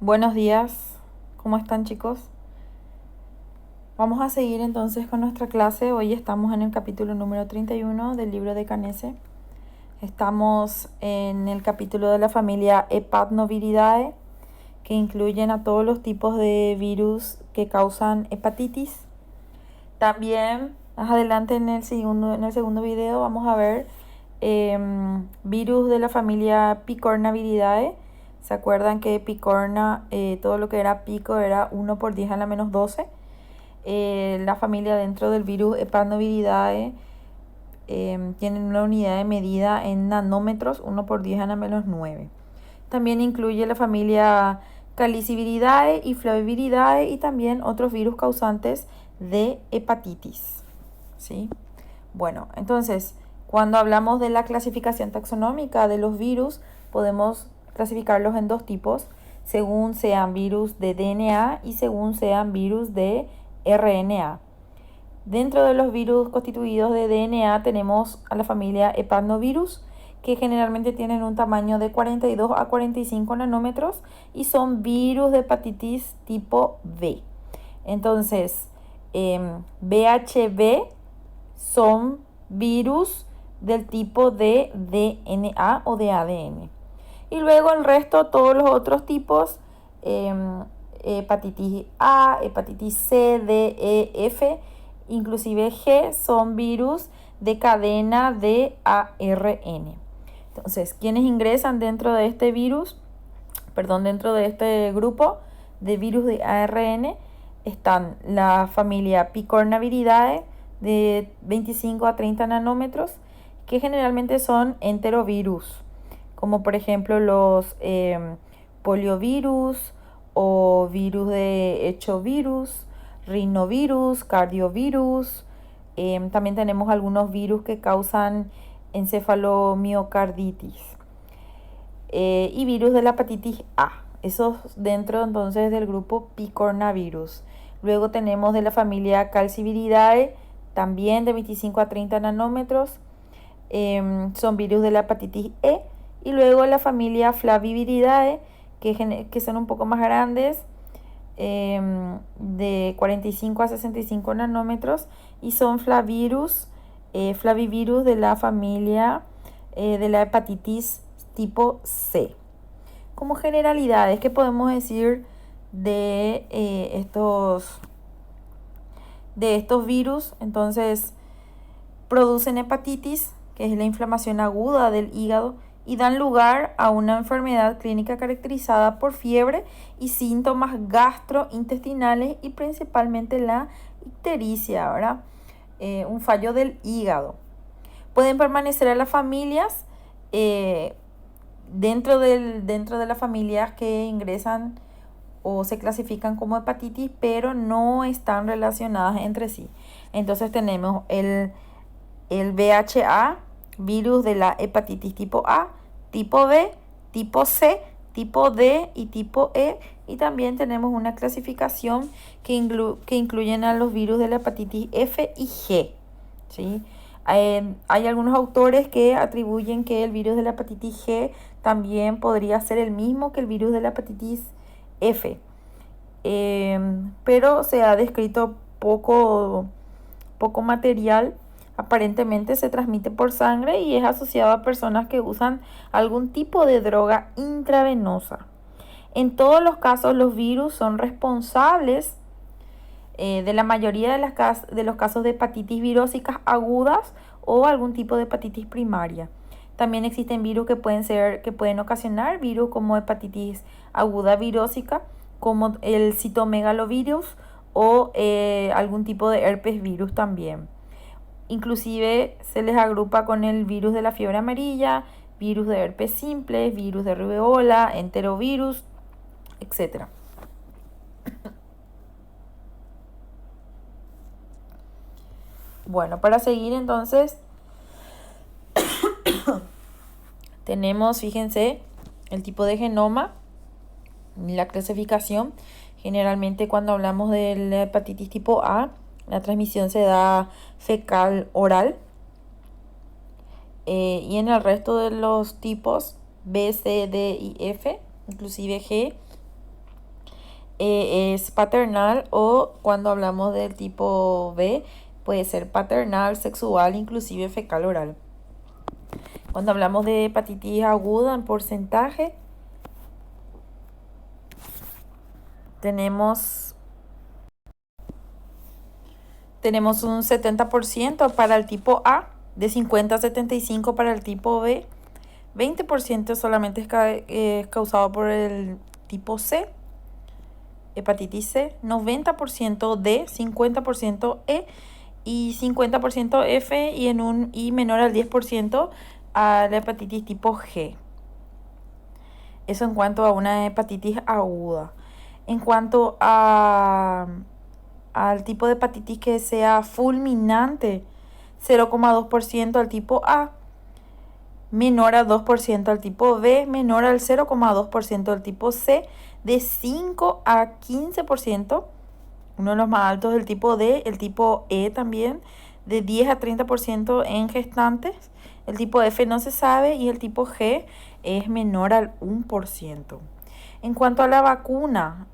Buenos días, ¿cómo están chicos? Vamos a seguir entonces con nuestra clase. Hoy estamos en el capítulo número 31 del libro de Canese. Estamos en el capítulo de la familia Hepatnoviridae, que incluyen a todos los tipos de virus que causan hepatitis. También, más adelante en el segundo video vamos a ver virus de la familia Picornaviridae. ¿Se acuerdan que picorna, todo lo que era pico era 1 por 10 a la menos 12? La familia dentro del virus Hepatnoviridae tienen una unidad de medida en nanómetros, 1 por 10 a la menos 9. También incluye la familia Caliciviridae y Flaviviridae y también otros virus causantes de hepatitis, ¿sí? Bueno, entonces, cuando hablamos de la clasificación taxonómica de los virus, podemos clasificarlos en dos tipos, según sean virus de DNA y según sean virus de RNA. Dentro de los virus constituidos de DNA tenemos a la familia Hepatnovirus, que generalmente tienen un tamaño de 42 a 45 nanómetros y son virus de hepatitis tipo B. Entonces, VHB son virus del tipo de DNA o de ADN. Y luego el resto, todos los otros tipos, hepatitis A, hepatitis C, D, E, F, inclusive G, son virus de cadena de ARN. Entonces, ¿quiénes ingresan dentro de este dentro de este grupo de virus de ARN? Están la familia Picornaviridae de 25 a 30 nanómetros, que generalmente son enterovirus, como por ejemplo los poliovirus o virus de hechovirus, rinovirus, cardiovirus. También tenemos algunos virus que causan encefalomiocarditis y virus de la hepatitis A. Esos dentro entonces del grupo Picornavirus. Luego tenemos de la familia Calciviridae, también de 25 a 30 nanómetros. Son virus de la hepatitis E. Y luego la familia Flaviviridae, que son un poco más grandes, de 45 a 65 nanómetros. Y son flavirus de la familia de la hepatitis tipo C. Como generalidades, ¿qué podemos decir de estos virus? Entonces, producen hepatitis, que es la inflamación aguda del hígado, y dan lugar a una enfermedad clínica caracterizada por fiebre y síntomas gastrointestinales y principalmente la ictericia, ¿verdad? Un fallo del hígado. Pueden permanecer a las familias dentro de las familias que ingresan o se clasifican como hepatitis, pero no están relacionadas entre sí. Entonces tenemos el VHA, virus de la hepatitis tipo A, tipo B, tipo C, tipo D y tipo E. Y también tenemos una clasificación que incluyen a los virus de la hepatitis F y G, ¿sí? Hay algunos autores que atribuyen que el virus de la hepatitis G también podría ser el mismo que el virus de la hepatitis F. Pero se ha descrito poco material. Aparentemente se transmite por sangre y es asociado a personas que usan algún tipo de droga intravenosa. En todos los casos, los virus son responsables de la mayoría de los casos de hepatitis virósicas agudas o algún tipo de hepatitis primaria. También existen virus que pueden ocasionar virus como hepatitis aguda virósica, como el citomegalovirus o algún tipo de herpes virus también. Inclusive se les agrupa con el virus de la fiebre amarilla, virus de herpes simple, virus de rubeola, enterovirus, etc. Bueno, para seguir entonces tenemos, fíjense, el tipo de genoma, la clasificación. Generalmente cuando hablamos de la hepatitis tipo A, la transmisión se da fecal oral. Y en el resto de los tipos B, C, D y F, inclusive G, es paternal, o cuando hablamos del tipo B puede ser paternal, sexual, inclusive fecal oral. Cuando hablamos de hepatitis aguda en porcentaje, tenemos un 70% para el tipo A, de 50 a 75 para el tipo B, 20% solamente es causado por el tipo C, hepatitis C, 90% D, 50% E y 50% F, y menor al 10% a la hepatitis tipo G. Eso en cuanto a una hepatitis aguda. En cuanto al tipo de hepatitis que sea fulminante, 0,2% al tipo A, menor al 2% al tipo B, menor al 0,2% al tipo C, de 5 a 15%, uno de los más altos del tipo D, el tipo E también, de 10 a 30% en gestantes, el tipo F no se sabe y el tipo G es menor al 1%. En cuanto a la vacuna,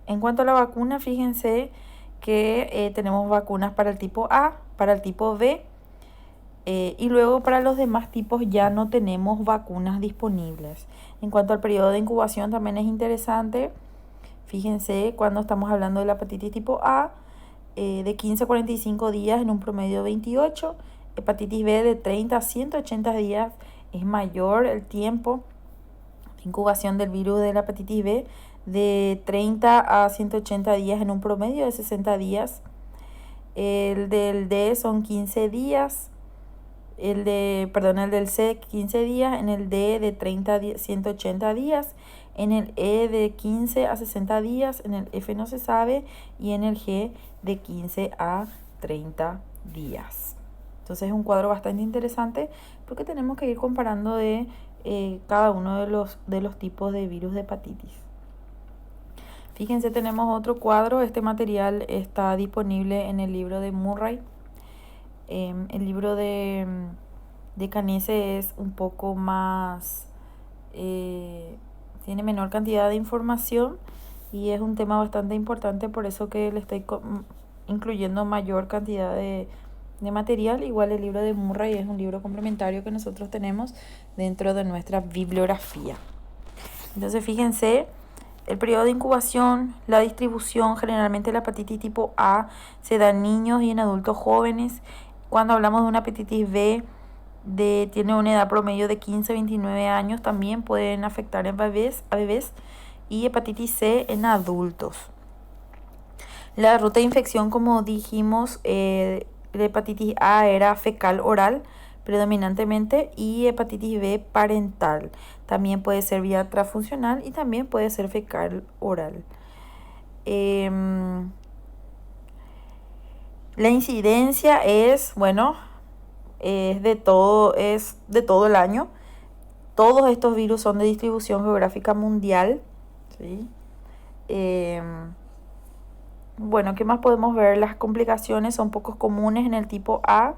fíjense que tenemos vacunas para el tipo A, para el tipo B, y luego para los demás tipos ya no tenemos vacunas disponibles. En cuanto al periodo de incubación también es interesante. Fíjense, cuando estamos hablando de la hepatitis tipo A, de 15 a 45 días en un promedio de 28. Hepatitis B de 30 a 180 días es mayor el tiempo de incubación del virus de la hepatitis B, de 30 a 180 días en un promedio de 60 días. El del D son 15 días. El del C 15 días, en el D de 30 a 180 días, en el E de 15 a 60 días, en el F no se sabe, y en el G de 15 a 30 días. Entonces es un cuadro bastante interesante porque tenemos que ir comparando de cada uno de los tipos de virus de hepatitis. Fíjense, tenemos otro cuadro. Este material está disponible en el libro de Murray. El libro de Canese es un poco más, tiene menor cantidad de información y es un tema bastante importante, por eso que le estoy incluyendo mayor cantidad de material. Igual el libro de Murray es un libro complementario que nosotros tenemos dentro de nuestra bibliografía. Entonces fíjense, el periodo de incubación, la distribución, generalmente la hepatitis tipo A se da en niños y en adultos jóvenes. Cuando hablamos de una hepatitis B, tiene una edad promedio de 15 a 29 años, también pueden afectar a bebés, y hepatitis C en adultos. La ruta de infección, como dijimos, la hepatitis A era fecal oral predominantemente, y hepatitis B parental. También puede ser vía transfusional y también puede ser fecal oral. La incidencia es, es de todo el año. Todos estos virus son de distribución geográfica mundial, ¿sí? ¿Qué más podemos ver? Las complicaciones son poco comunes en el tipo A.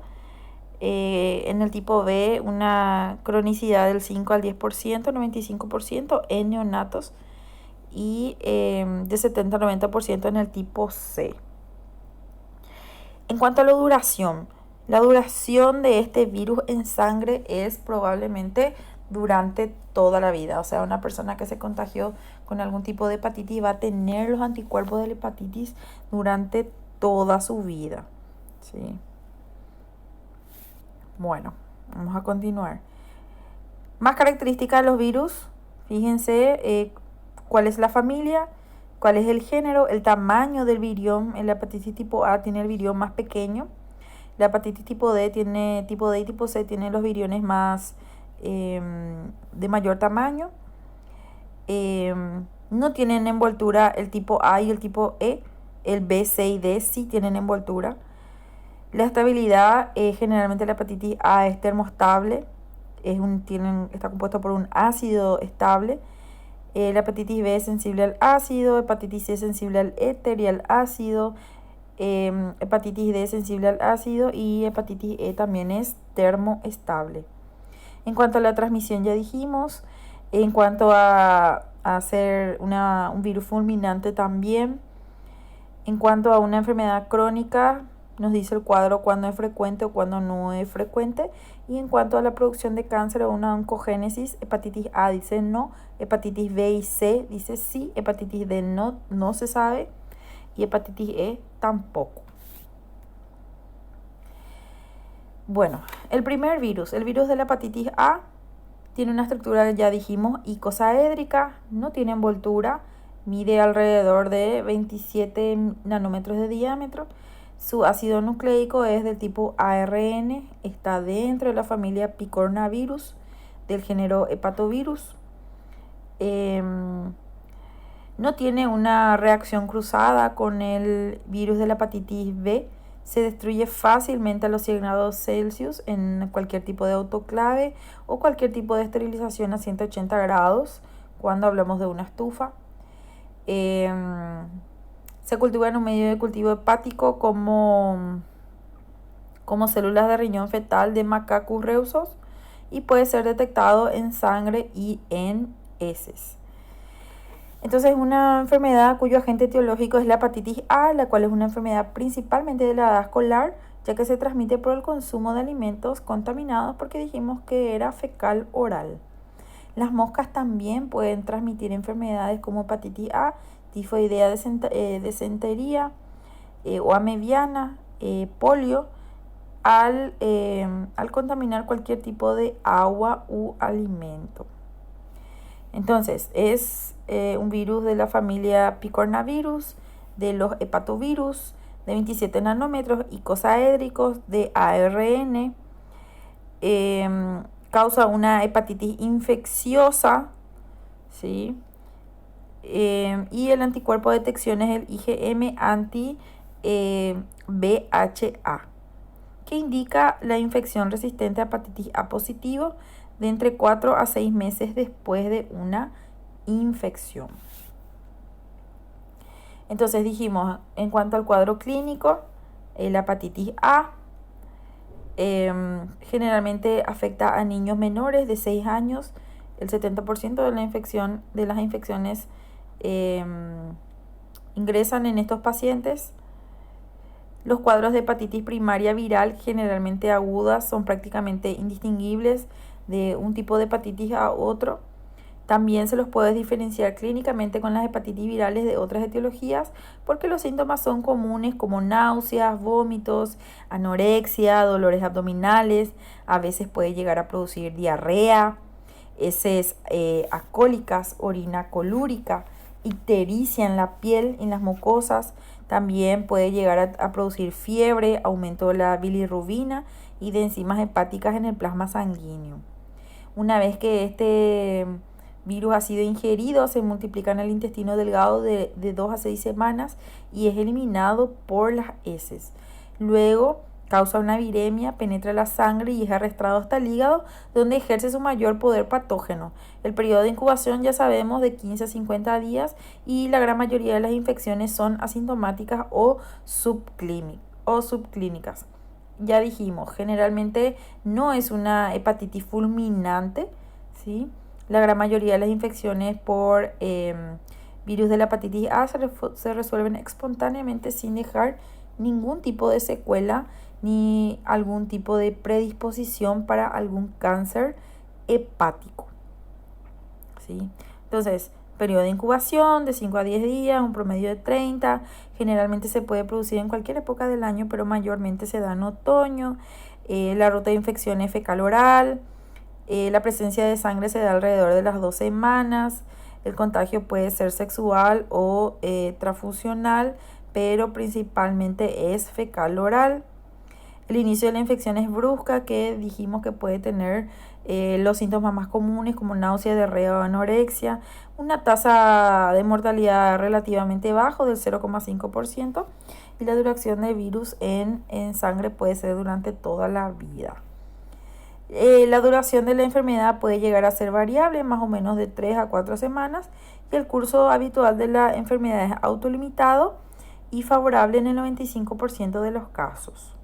En el tipo B, una cronicidad del 5 al 10%, 95% en neonatos, y de 70 a 90% en el tipo C. En cuanto a la duración de este virus en sangre es probablemente durante toda la vida. O sea, una persona que se contagió con algún tipo de hepatitis va a tener los anticuerpos de la hepatitis durante toda su vida, ¿sí? Bueno, vamos a continuar. Más características de los virus. Fíjense cuál es la familia, cuál es el género, el tamaño del virión. En la hepatitis tipo A tiene el virión más pequeño. La hepatitis tipo D y tipo C tienen los viriones más de mayor tamaño. No tienen envoltura el tipo A y el tipo E. El B, C y D sí tienen envoltura. La estabilidad, generalmente la hepatitis A es termostable, está compuesto por un ácido estable. La hepatitis B es sensible al ácido, hepatitis C es sensible al éter y al ácido, hepatitis D es sensible al ácido, y hepatitis E también es termoestable. En cuanto a la transmisión, ya dijimos. En cuanto a ser un virus fulminante también, En cuanto a una enfermedad crónica, nos dice el cuadro cuándo es frecuente o cuándo no es frecuente. Y en cuanto a la producción de cáncer o una oncogénesis, hepatitis A dice no, hepatitis B y C dice sí, hepatitis D no se sabe y hepatitis E tampoco. Bueno, el primer virus, el virus de la hepatitis A, tiene una estructura, ya dijimos, icosaédrica, no tiene envoltura, mide alrededor de 27 nanómetros de diámetro. Su ácido nucleico es del tipo ARN, está dentro de la familia Picornavirus del género Hepatovirus. No tiene una reacción cruzada con el virus de la hepatitis B. Se destruye fácilmente a los 100 grados Celsius en cualquier tipo de autoclave o cualquier tipo de esterilización a 180 grados cuando hablamos de una estufa. Se cultiva en un medio de cultivo hepático como células de riñón fetal de Macacus rhesus y puede ser detectado en sangre y en heces. Entonces, una enfermedad cuyo agente etiológico es la hepatitis A, la cual es una enfermedad principalmente de la edad escolar, ya que se transmite por el consumo de alimentos contaminados porque dijimos que era fecal oral. Las moscas también pueden transmitir enfermedades como hepatitis A, tifoidea, disentería o amebiana, polio, al contaminar cualquier tipo de agua u alimento. Entonces, es un virus de la familia Picornavirus, de los hepatovirus, de 27 nanómetros, icosaédricos, de ARN. Causa una hepatitis infecciosa, ¿sí? Y el anticuerpo de detección es el IgM anti-BHA, que indica la infección resistente a hepatitis A positivo de entre 4 a 6 meses después de una infección. Entonces dijimos, en cuanto al cuadro clínico, la hepatitis A generalmente afecta a niños menores de 6 años. El 70% de las infecciones ingresan en estos pacientes. Los cuadros de hepatitis primaria viral, generalmente agudas, son prácticamente indistinguibles de un tipo de hepatitis a otro. También se los puede diferenciar clínicamente con las hepatitis virales de otras etiologías porque los síntomas son comunes como náuseas, vómitos, anorexia, dolores abdominales, a veces puede llegar a producir diarrea, heces alcohólicas, orina colúrica, ictericia en la piel, en las mucosas. También puede llegar a producir fiebre, aumento de la bilirrubina y de enzimas hepáticas en el plasma sanguíneo. Una vez que este virus ha sido ingerido, se multiplica en el intestino delgado de 2 a 6 semanas y es eliminado por las heces. Luego causa una viremia, penetra la sangre y es arrastrado hasta el hígado, donde ejerce su mayor poder patógeno. El periodo de incubación ya sabemos de 15 a 50 días y la gran mayoría de las infecciones son asintomáticas o subclínicas. Ya dijimos, generalmente no es una hepatitis fulminante, ¿sí? La gran mayoría de las infecciones por virus de la hepatitis A se resuelven espontáneamente sin dejar ningún tipo de secuela ni algún tipo de predisposición para algún cáncer hepático, ¿sí? Entonces, periodo de incubación de 5 a 10 días, un promedio de 30. Generalmente se puede producir en cualquier época del año, pero mayormente se da en otoño. La ruta de infección es fecal oral. La presencia de sangre se da alrededor de las 2 semanas. El contagio puede ser sexual o transfusional, pero principalmente es fecal oral. El inicio de la infección es brusca, que dijimos que puede tener los síntomas más comunes como náusea, diarrea o anorexia, una tasa de mortalidad relativamente baja del 0,5% y la duración del virus en sangre puede ser durante toda la vida. La duración de la enfermedad puede llegar a ser variable, más o menos de 3 a 4 semanas, y el curso habitual de la enfermedad es autolimitado y favorable en el 95% de los casos.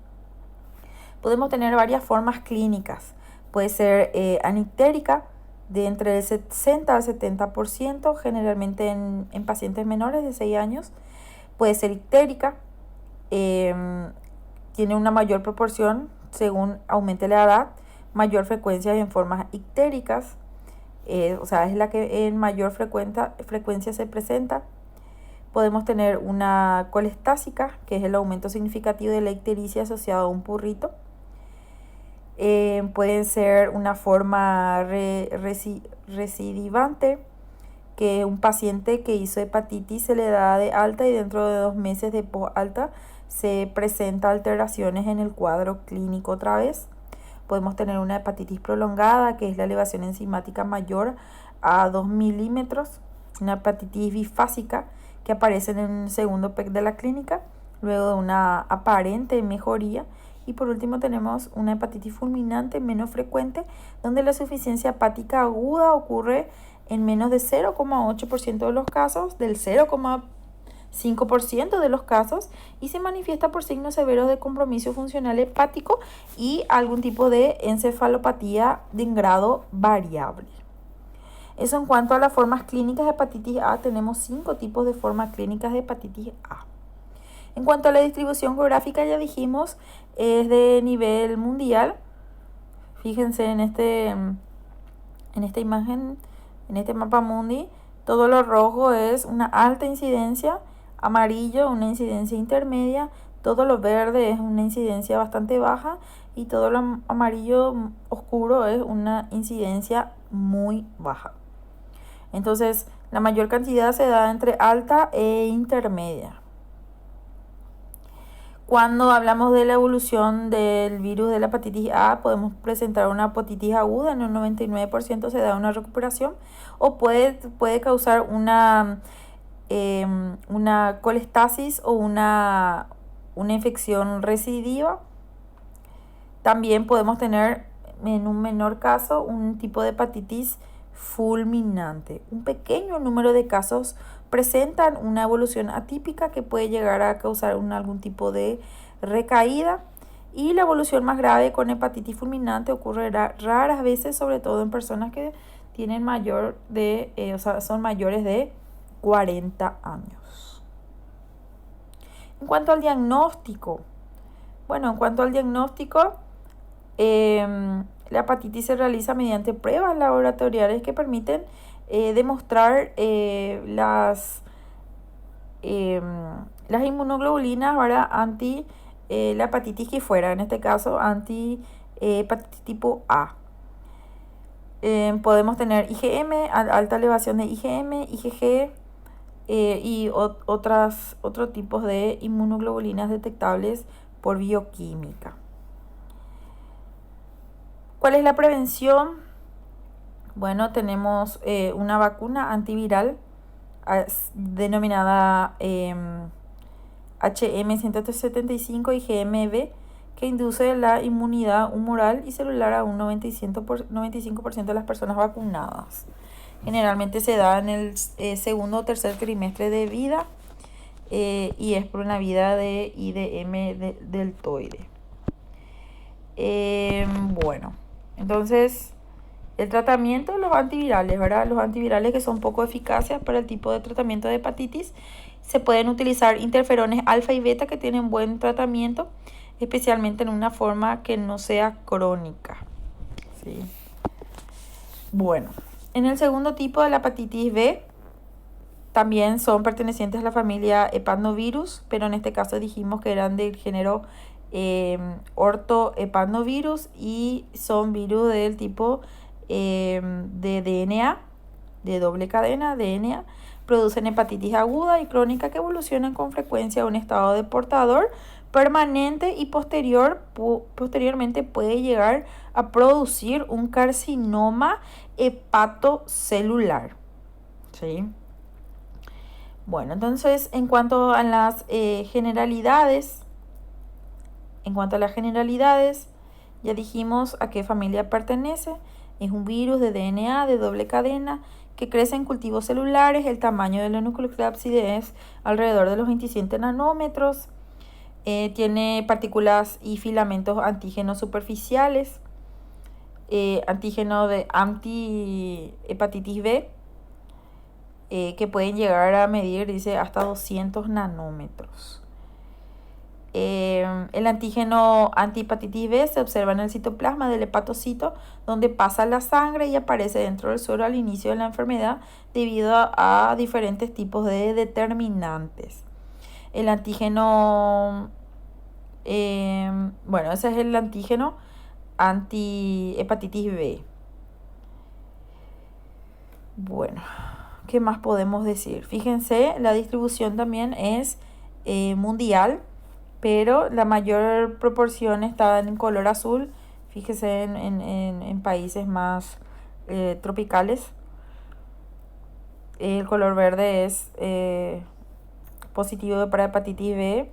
Podemos tener varias formas clínicas. Puede ser anictérica, de entre el 60 al 70%, generalmente en pacientes menores de 6 años. Puede ser ictérica, tiene una mayor proporción según aumente la edad, mayor frecuencia en formas ictéricas, o sea, es la que en mayor frecuencia se presenta. Podemos tener una colestásica, que es el aumento significativo de la ictericia asociado a un purrito. Pueden ser una forma recidivante, que un paciente que hizo hepatitis se le da de alta y dentro de 2 meses de post-alta se presenta alteraciones en el cuadro clínico otra vez. Podemos tener una hepatitis prolongada, que es la elevación enzimática mayor a 2 milímetros. Una hepatitis bifásica, que aparece en el segundo PEC de la clínica, luego de una aparente mejoría. Y por último tenemos una hepatitis fulminante menos frecuente, donde la insuficiencia hepática aguda ocurre en menos de 0,8% de los casos, del 0,5% de los casos, y se manifiesta por signos severos de compromiso funcional hepático y algún tipo de encefalopatía de grado variable. Eso en cuanto a las formas clínicas de hepatitis A. Tenemos 5 tipos de formas clínicas de hepatitis A. En cuanto a la distribución geográfica, ya dijimos, es de nivel mundial. Fíjense en esta imagen, en este mapa mundi, todo lo rojo es una alta incidencia, amarillo una incidencia intermedia, todo lo verde es una incidencia bastante baja y todo lo amarillo oscuro es una incidencia muy baja. Entonces, la mayor cantidad se da entre alta e intermedia. Cuando hablamos de la evolución del virus de la hepatitis A, podemos presentar una hepatitis aguda, en un 99% se da una recuperación, o puede causar una colestasis o una infección recidiva. También podemos tener, en un menor caso, un tipo de hepatitis fulminante. Un pequeño número de casos presentan una evolución atípica que puede llegar a causar algún tipo de recaída, y la evolución más grave con hepatitis fulminante ocurrirá raras veces, sobre todo en personas que tienen son mayores de 40 años. En cuanto al diagnóstico, la hepatitis se realiza mediante pruebas laboratoriales que permiten demostrar las inmunoglobulinas anti la hepatitis que fuera, en este caso anti hepatitis tipo A. Podemos tener IgM, alta elevación de IgM, IgG y otros tipos de inmunoglobulinas detectables por bioquímica. ¿Cuál es la prevención? Bueno, tenemos una vacuna antiviral denominada HM175 IgM-B, que induce la inmunidad humoral y celular a un 95% de las personas vacunadas. Generalmente se da en el segundo o tercer trimestre de vida y es por una vida de IDM deltoide. Entonces, el tratamiento de los antivirales, ¿verdad? Los antivirales que son poco eficaces para el tipo de tratamiento de hepatitis, se pueden utilizar interferones alfa y beta que tienen buen tratamiento, especialmente en una forma que no sea crónica, ¿sí? Bueno, en el segundo tipo de la hepatitis B, también son pertenecientes a la familia Epanovirus, pero en este caso dijimos que eran del género ortoepanovirus y son virus del tipo de DNA, de doble cadena, DNA. Producen hepatitis aguda y crónica que evolucionan con frecuencia a un estado de portador permanente y posteriormente puede llegar a producir un carcinoma hepatocelular, ¿sí? Bueno, entonces en cuanto a las generalidades, ya dijimos a qué familia pertenece. Es un virus de DNA de doble cadena que crece en cultivos celulares. El tamaño de la nucleocápside es alrededor de los 27 nanómetros. Tiene partículas y filamentos antígenos superficiales, antígeno de anti-hepatitis B. que pueden llegar a medir, dice, hasta 200 nanómetros. El antígeno antihepatitis B se observa en el citoplasma del hepatocito, donde pasa la sangre y aparece dentro del suero al inicio de la enfermedad debido a diferentes tipos de determinantes. El antígeno, bueno, ese es el antígeno antihepatitis B. Bueno, ¿qué más podemos decir? Fíjense, la distribución también es mundial, pero la mayor proporción está en color azul. Fíjese en países más tropicales. El color verde es positivo para hepatitis B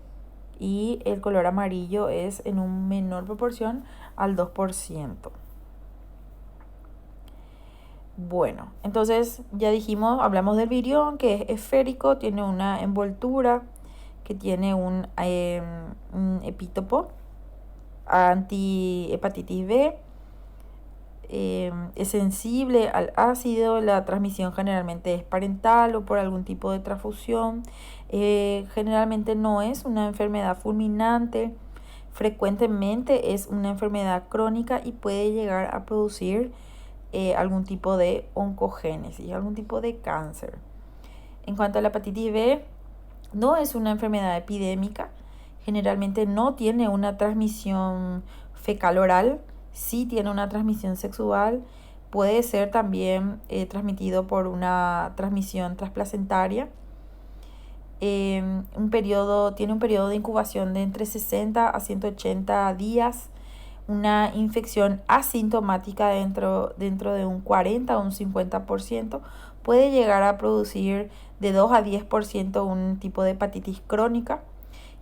y el color amarillo es en una menor proporción al 2%. Bueno, entonces ya dijimos, hablamos del virión, que es esférico, tiene una envoltura, que tiene un epítopo anti-hepatitis B, es sensible al ácido, la transmisión generalmente es parental o por algún tipo de transfusión, generalmente no es una enfermedad fulminante, frecuentemente es una enfermedad crónica y puede llegar a producir algún tipo de oncogénesis, algún tipo de cáncer. En cuanto a la hepatitis B, no es una enfermedad epidémica, generalmente no tiene una transmisión fecal-oral, sí tiene una transmisión sexual, puede ser también transmitido por una transmisión transplacentaria. Tiene un periodo de incubación de entre 60 a 180 días, una infección asintomática dentro de un 40 o un 50%, puede llegar a producir de 2 a 10% un tipo de hepatitis crónica.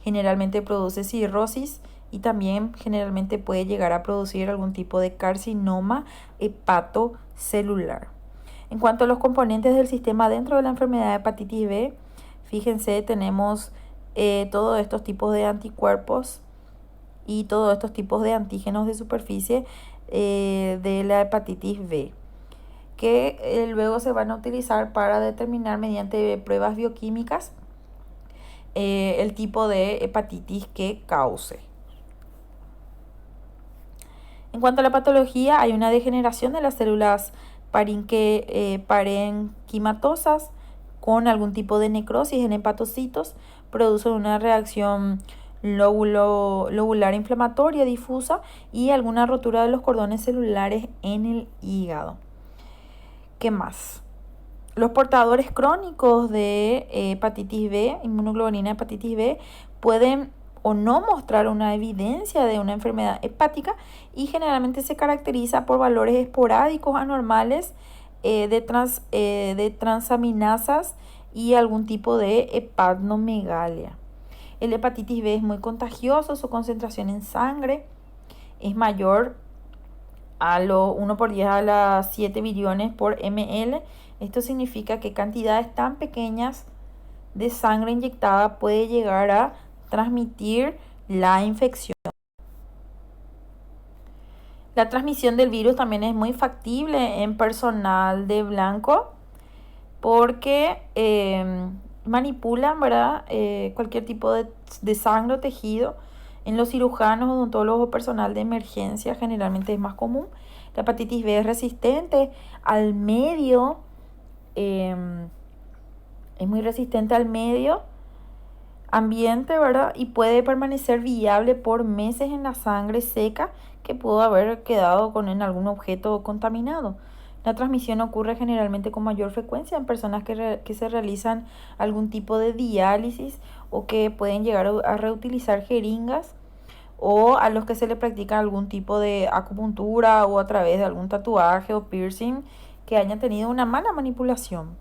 Generalmente produce cirrosis y también generalmente puede llegar a producir algún tipo de carcinoma hepatocelular. En cuanto a los componentes del sistema dentro de la enfermedad de hepatitis B, fíjense, tenemos todos estos tipos de anticuerpos y todos estos tipos de antígenos de superficie de la hepatitis B, que luego se van a utilizar para determinar mediante pruebas bioquímicas el tipo de hepatitis que cause. En cuanto a la patología, hay una degeneración de las células parenquimatosas con algún tipo de necrosis en hepatocitos, produce una reacción lobular inflamatoria difusa y alguna rotura de los cordones celulares en el hígado. ¿Qué más? Los portadores crónicos de hepatitis B, inmunoglobulina hepatitis B, pueden o no mostrar una evidencia de una enfermedad hepática y generalmente se caracteriza por valores esporádicos anormales de transaminasas y algún tipo de hepatanomegalia. El hepatitis B es muy contagioso, su concentración en sangre es mayor a lo 1 por 10 a las 7 billones por ml. Esto significa que cantidades tan pequeñas de sangre inyectada puede llegar a transmitir la infección. La transmisión del virus también es muy factible en personal de blanco porque manipulan, ¿verdad? Cualquier tipo de sangre o tejido. En los cirujanos, odontólogos o personal de emergencia generalmente es más común. La hepatitis B es resistente al medio, es muy resistente al medio ambiente, ¿verdad? Y puede permanecer viable por meses en la sangre seca que pudo haber quedado en algún objeto contaminado. La transmisión ocurre generalmente con mayor frecuencia en personas que se realizan algún tipo de diálisis o que pueden llegar a reutilizar jeringas, o a los que se le practica algún tipo de acupuntura o a través de algún tatuaje o piercing que hayan tenido una mala manipulación.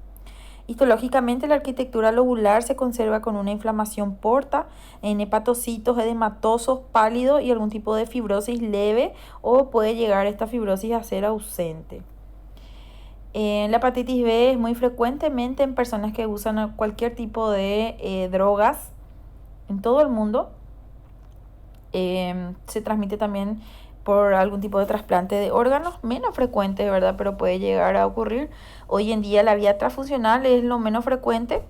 Histológicamente, la arquitectura lobular se conserva con una inflamación porta en hepatocitos edematosos pálidos y algún tipo de fibrosis leve, o puede llegar esta fibrosis a ser ausente. La hepatitis B es muy frecuentemente en personas que usan cualquier tipo de drogas en todo el mundo. Se transmite también por algún tipo de trasplante de órganos, menos frecuente, ¿verdad? Pero puede llegar a ocurrir. Hoy en día la vía transfusional es lo menos frecuente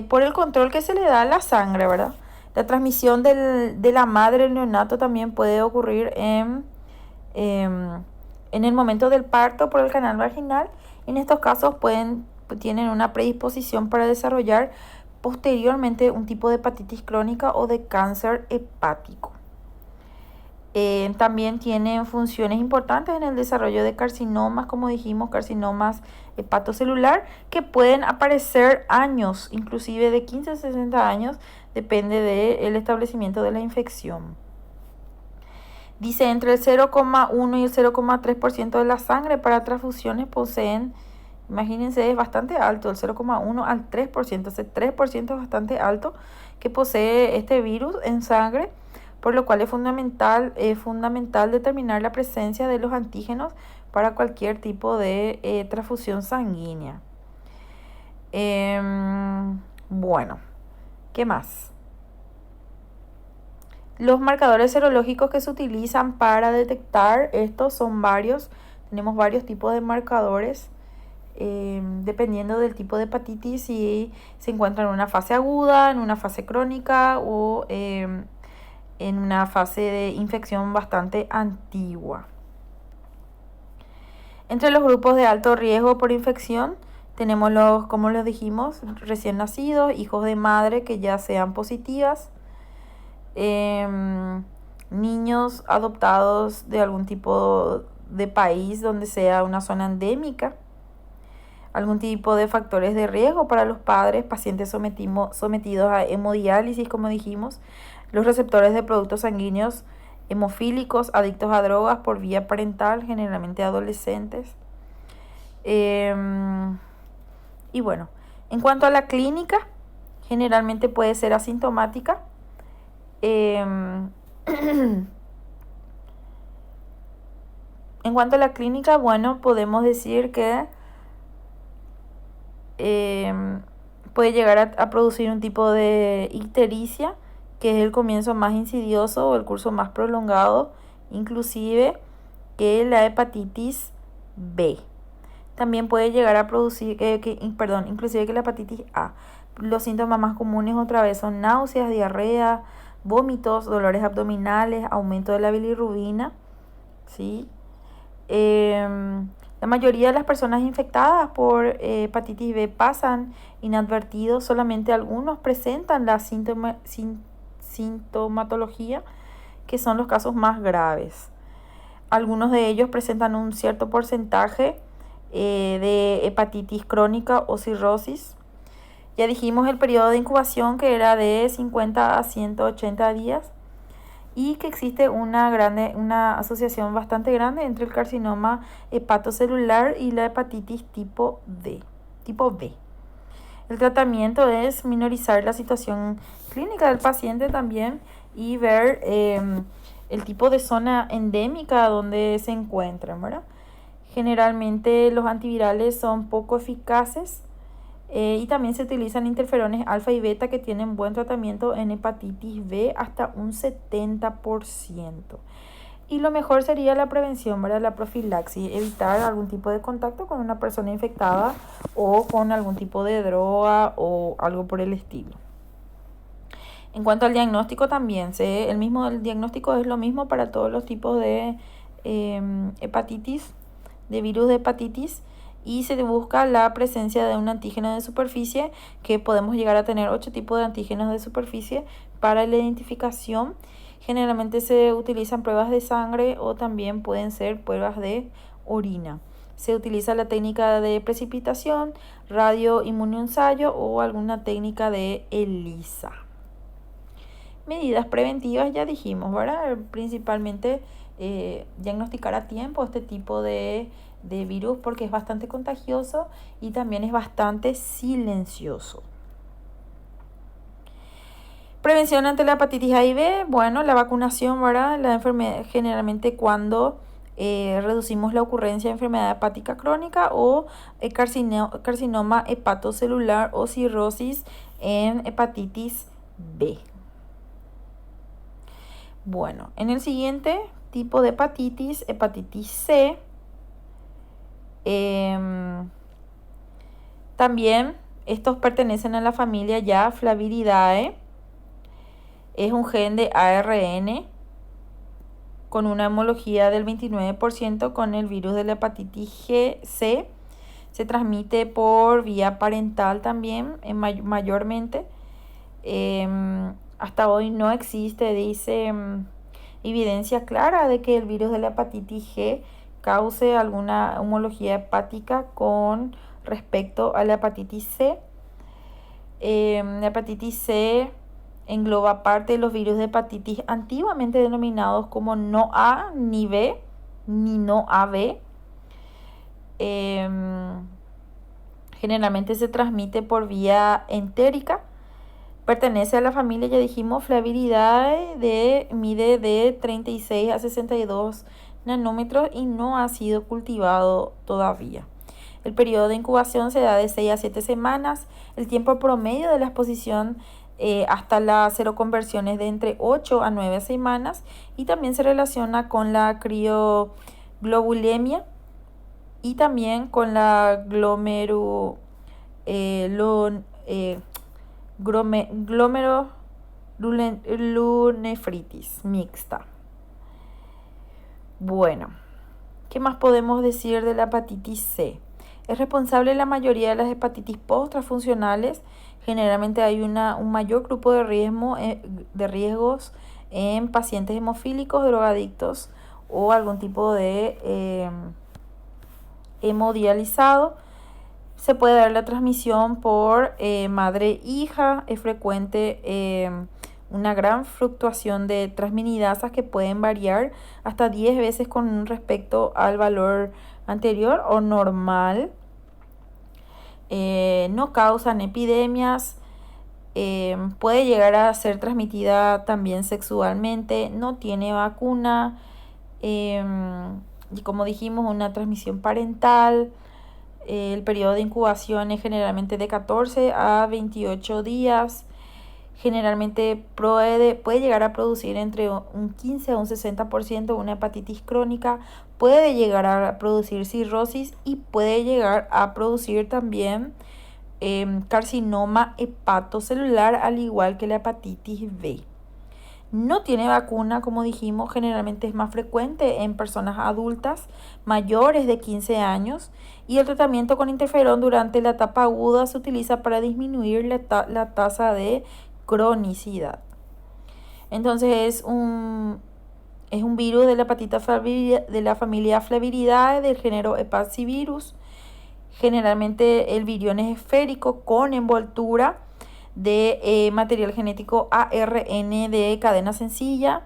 por el control que se le da a la sangre, ¿verdad? La transmisión de la madre al neonato también puede ocurrir en el momento del parto por el canal vaginal. En estos casos tienen una predisposición para desarrollar posteriormente un tipo de hepatitis crónica o de cáncer hepático. También tienen funciones importantes en el desarrollo de carcinomas, como dijimos, carcinomas hepatocelular, que pueden aparecer años, inclusive de 15 a 60 años, depende del establecimiento de la infección. Dice, entre el 0,1 y el 0,3% de la sangre para transfusiones poseen, imagínense, es bastante alto, el 0,1 al 3%, ese 3% es bastante alto que posee este virus en sangre, por lo cual es fundamental determinar la presencia de los antígenos para cualquier tipo de transfusión sanguínea. Bueno, ¿qué más? Los marcadores serológicos que se utilizan para detectar estos son varios. Tenemos varios tipos de marcadores dependiendo del tipo de hepatitis, si se encuentra en una fase aguda, en una fase crónica o en una fase de infección bastante antigua. Entre los grupos de alto riesgo por infección tenemos como les dijimos, recién nacidos, hijos de madre que ya sean positivas, niños adoptados de algún tipo de país donde sea una zona endémica, algún tipo de factores de riesgo para los padres, pacientes sometidos a hemodiálisis, como dijimos, los receptores de productos sanguíneos hemofílicos, adictos a drogas por vía parental, generalmente adolescentes. Y bueno, en cuanto a la clínica, generalmente puede ser asintomática. En cuanto a la clínica, bueno, podemos decir que puede llegar a producir un tipo de ictericia, que es el comienzo más insidioso o el curso más prolongado, inclusive que la hepatitis B. También puede llegar a producir, inclusive que la hepatitis A. Los síntomas más comunes otra vez son náuseas, diarrea, vómitos, dolores abdominales, aumento de la bilirrubina, ¿sí? La mayoría de las personas infectadas por hepatitis B pasan inadvertidos, solamente algunos presentan la sintomatología, que son los casos más graves. Algunos de ellos presentan un cierto porcentaje de hepatitis crónica o cirrosis. Ya dijimos el periodo de incubación, que era de 50 a 180 días, y que existe una asociación bastante grande entre el carcinoma hepatocelular y la hepatitis tipo B. El tratamiento es minorizar la situación clínica del paciente también y ver el tipo de zona endémica donde se encuentran, ¿verdad? Generalmente los antivirales son poco eficaces y también se utilizan interferones alfa y beta que tienen buen tratamiento en hepatitis B hasta un 70%. Y lo mejor sería la prevención, ¿verdad? La profilaxis, evitar algún tipo de contacto con una persona infectada o con algún tipo de droga o algo por el estilo. En cuanto al diagnóstico también, el diagnóstico es lo mismo para todos los tipos de hepatitis, de virus de hepatitis, y se busca la presencia de un antígeno de superficie, que podemos llegar a tener 8 tipos de antígenos de superficie para la identificación. Generalmente se utilizan pruebas de sangre o también pueden ser pruebas de orina. Se utiliza la técnica de precipitación, radioinmunoensayo o alguna técnica de ELISA. Medidas preventivas, ya dijimos, ¿verdad? Principalmente diagnosticar a tiempo este tipo de virus, porque es bastante contagioso y también es bastante silencioso. Prevención ante la hepatitis A y B, bueno, la vacunación, ¿verdad? La enfermedad, generalmente cuando reducimos la ocurrencia de enfermedad hepática crónica o carcinoma hepatocelular o cirrosis en hepatitis B. Bueno, en el siguiente tipo de hepatitis, hepatitis C. También estos pertenecen a la familia ya Flaviridae. Es un gen de ARN con una homología del 29% con el virus de la hepatitis C. Se transmite por vía parental también, mayormente. Hasta hoy no existe, dice, evidencia clara de que el virus de la hepatitis G cause alguna homología hepática con respecto a la hepatitis C. La hepatitis C engloba parte de los virus de hepatitis antiguamente denominados como no A ni B ni no AB. Generalmente se transmite por vía entérica. Pertenece a la familia, ya dijimos, Flaviridae, mide de 36 a 62 nanómetros y no ha sido cultivado todavía. El periodo de incubación se da de 6 a 7 semanas. El tiempo promedio de la exposición hasta la seroconversión es de entre 8 a 9 semanas y también se relaciona con la crioglobulemia y también con la glomerulonefritis mixta. Bueno, ¿qué más podemos decir de la hepatitis C? Es responsable de la mayoría de las hepatitis post-transfuncionales. Generalmente hay un mayor grupo de riesgos en pacientes hemofílicos, drogadictos o algún tipo de hemodializado. Se puede dar la transmisión por madre-hija. Es frecuente una gran fluctuación de transminidasas que pueden variar hasta 10 veces con respecto al valor anterior o normal. No causan epidemias. Puede llegar a ser transmitida también sexualmente. No tiene vacuna. Y como dijimos, una transmisión parental. El periodo de incubación es generalmente de 14 a 28 días. Generalmente puede llegar a producir entre un 15 a un 60% una hepatitis crónica. Puede llegar a producir cirrosis y puede llegar a producir también carcinoma hepatocelular, al igual que la hepatitis B. No tiene vacuna, como dijimos, generalmente es más frecuente en personas adultas mayores de 15 años y el tratamiento con interferón durante la etapa aguda se utiliza para disminuir la tasa de cronicidad. Entonces es un virus de la hepatitis de la familia Flaviridae del género Hepacivirus. Generalmente el virión es esférico con envoltura de material genético ARN de cadena sencilla.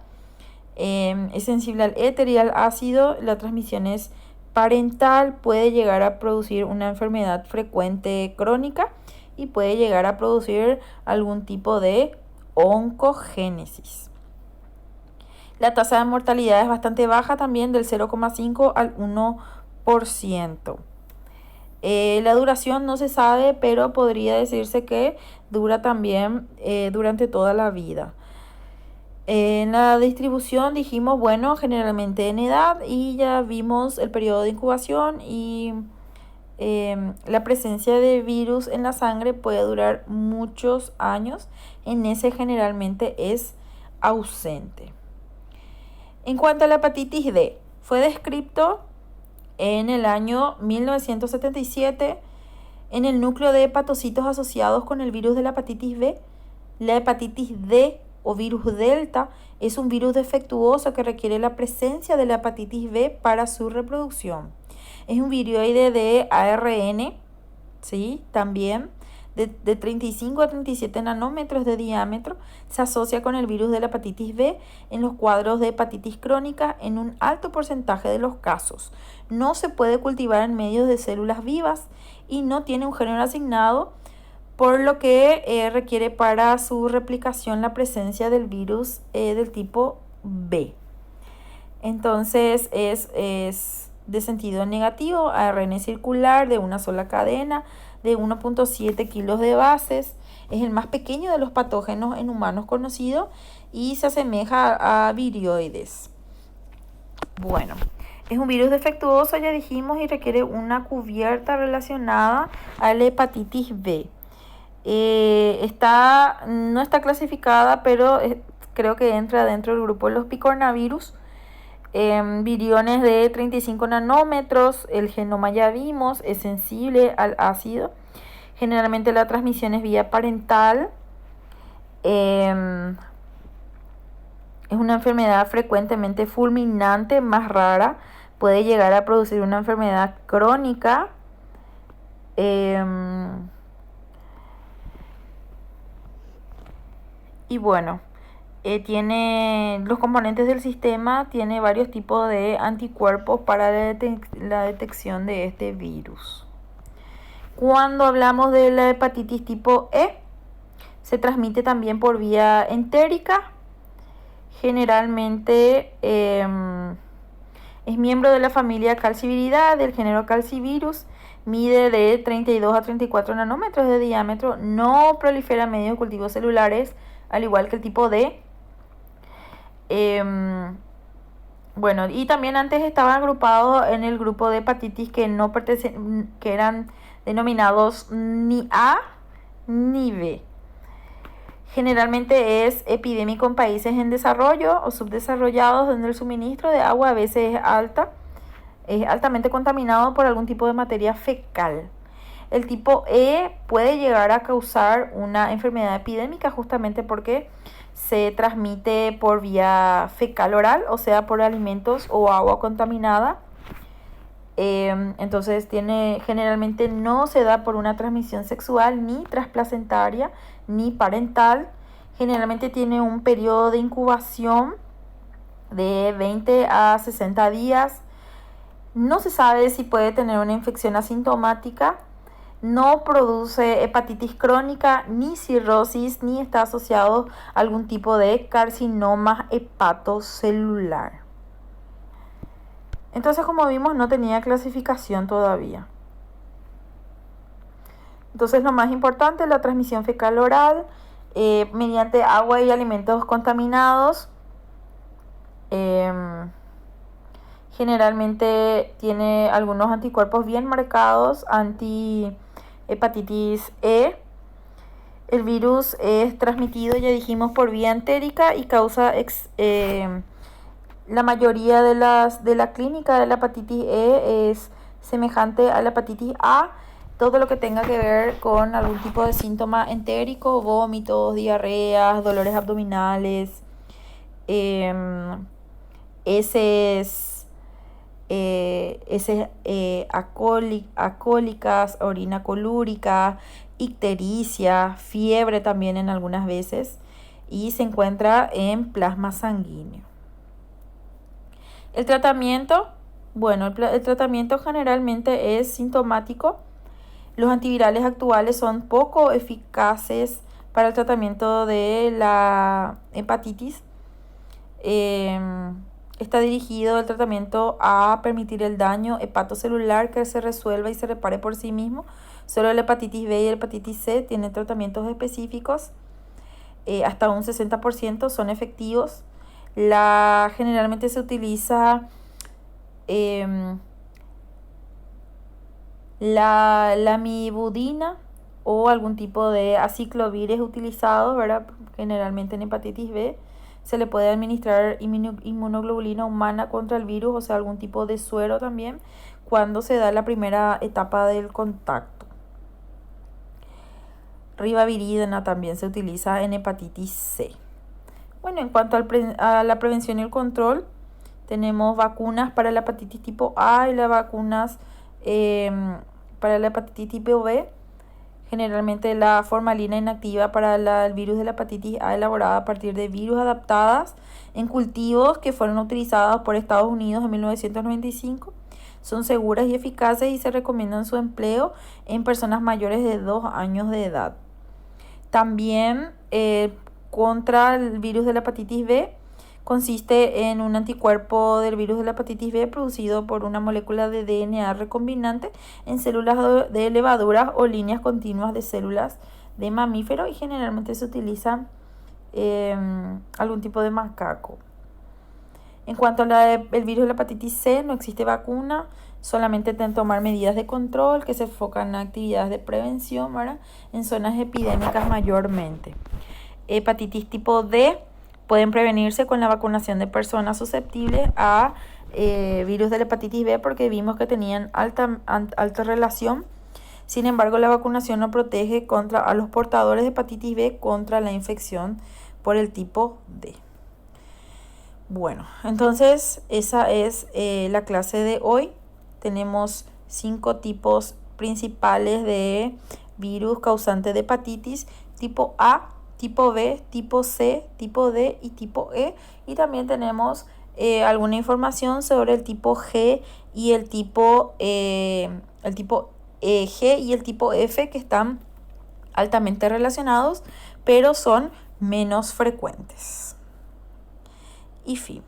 Es sensible al éter y al ácido. La transmisión es parental. Puede llegar a producir una enfermedad frecuente crónica y puede llegar a producir algún tipo de oncogénesis. La tasa de mortalidad es bastante baja también, del 0,5 al 1%. La duración no se sabe, pero podría decirse que dura también durante toda la vida. En la distribución dijimos, bueno, generalmente en edad, y ya vimos el periodo de incubación y la presencia de virus en la sangre puede durar muchos años. En ese generalmente es ausente. En cuanto a la hepatitis D, fue descrito en el año 1977 en el núcleo de hepatocitos asociados con el virus de la hepatitis B. La hepatitis D o virus delta es un virus defectuoso que requiere la presencia de la hepatitis B para su reproducción. Es un viroide de ARN, ¿sí? También de 35 a 37 nanómetros de diámetro. Se asocia con el virus de la hepatitis B en los cuadros de hepatitis crónica en un alto porcentaje de los casos. No se puede cultivar en medios de células vivas y no tiene un género asignado, por lo que requiere para su replicación la presencia del virus del tipo B. Entonces es de sentido negativo, ARN circular de una sola cadena, de 1.7 kilos de bases. Es el más pequeño de los patógenos en humanos conocidos y se asemeja a virioides. Bueno, es un virus defectuoso, ya dijimos, y requiere una cubierta relacionada a la hepatitis B. No está clasificada, pero creo que entra dentro del grupo de los picornavirus. Viriones de 35 nanómetros, el genoma ya vimos, es sensible al ácido. Generalmente la transmisión es vía parental. Es una enfermedad frecuentemente fulminante, más rara. Puede llegar a producir una enfermedad crónica. Y bueno, tiene los componentes del sistema, tiene varios tipos de anticuerpos para la detección de este virus. Cuando hablamos de la hepatitis tipo E, se transmite también por vía entérica. Generalmente es miembro de la familia Calciviridae del género Calcivirus. Mide de 32 a 34 nanómetros de diámetro. No prolifera en medios de cultivos celulares, al igual que el tipo D. Bueno, y también antes estaba agrupado en el grupo de hepatitis que eran denominados ni A ni B. Generalmente es epidémico en países en desarrollo o subdesarrollados, donde el suministro de agua a veces es altamente contaminado por algún tipo de materia fecal. El tipo E puede llegar a causar una enfermedad epidémica justamente porque se transmite por vía fecal oral, o sea, por alimentos o agua contaminada. Entonces generalmente no se da por una transmisión sexual, ni transplacentaria, ni parental. Generalmente tiene un periodo de incubación de 20 a 60 días. No se sabe si puede tener una infección asintomática. No produce hepatitis crónica, ni cirrosis, ni está asociado a algún tipo de carcinoma hepatocelular. Entonces, como vimos, no tenía clasificación todavía. Entonces, lo más importante es la transmisión fecal oral mediante agua y alimentos contaminados. Generalmente tiene algunos anticuerpos bien marcados anti-hepatitis E. El virus es transmitido, ya dijimos, por vía entérica y causa la mayoría de la clínica de la hepatitis E es semejante a la hepatitis A. Todo lo que tenga que ver con algún tipo de síntoma entérico, vómitos, diarreas, dolores abdominales, heces acólicas, orina colúrica, ictericia, fiebre también en algunas veces, y se encuentra en plasma sanguíneo. El tratamiento, bueno, el tratamiento generalmente es sintomático. Los antivirales actuales son poco eficaces para el tratamiento de la hepatitis. Está dirigido el tratamiento a permitir el daño hepatocelular que se resuelva y se repare por sí mismo. Solo la hepatitis B y la hepatitis C tienen tratamientos específicos. Hasta un 60% son efectivos. Generalmente se utiliza la lamivudina o algún tipo de aciclovir es utilizado, ¿verdad? Generalmente en hepatitis B. Se le puede administrar inmunoglobulina humana contra el virus, o sea, algún tipo de suero también, cuando se da la primera etapa del contacto. Ribaviridina también se utiliza en hepatitis C. Bueno, en cuanto a la prevención y el control, tenemos vacunas para la hepatitis tipo A y las vacunas para la hepatitis tipo B. Generalmente la formalina inactiva para el virus de la hepatitis A elaborada a partir de virus adaptadas en cultivos que fueron utilizados por Estados Unidos en 1995. Son seguras y eficaces y se recomiendan su empleo en personas mayores de 2 años de edad. También contra el virus de la hepatitis B consiste en un anticuerpo del virus de la hepatitis B producido por una molécula de DNA recombinante en células de levaduras o líneas continuas de células de mamífero, y generalmente se utiliza algún tipo de macaco. En cuanto al virus de la hepatitis C, no existe vacuna, solamente tomar medidas de control que se enfocan en actividades de prevención, ¿verdad? En zonas epidémicas mayormente. Hepatitis tipo D pueden prevenirse con la vacunación de personas susceptibles a virus de la hepatitis B porque vimos que tenían alta relación. Sin embargo, la vacunación no protege a los portadores de hepatitis B contra la infección por el tipo D. Bueno, entonces esa es la clase de hoy. Tenemos 5 tipos principales de virus causantes de hepatitis: tipo A, tipo B, tipo C, tipo D y tipo E. Y también tenemos alguna información sobre el tipo G y el tipo G y el tipo F, que están altamente relacionados, pero son menos frecuentes. Y fin.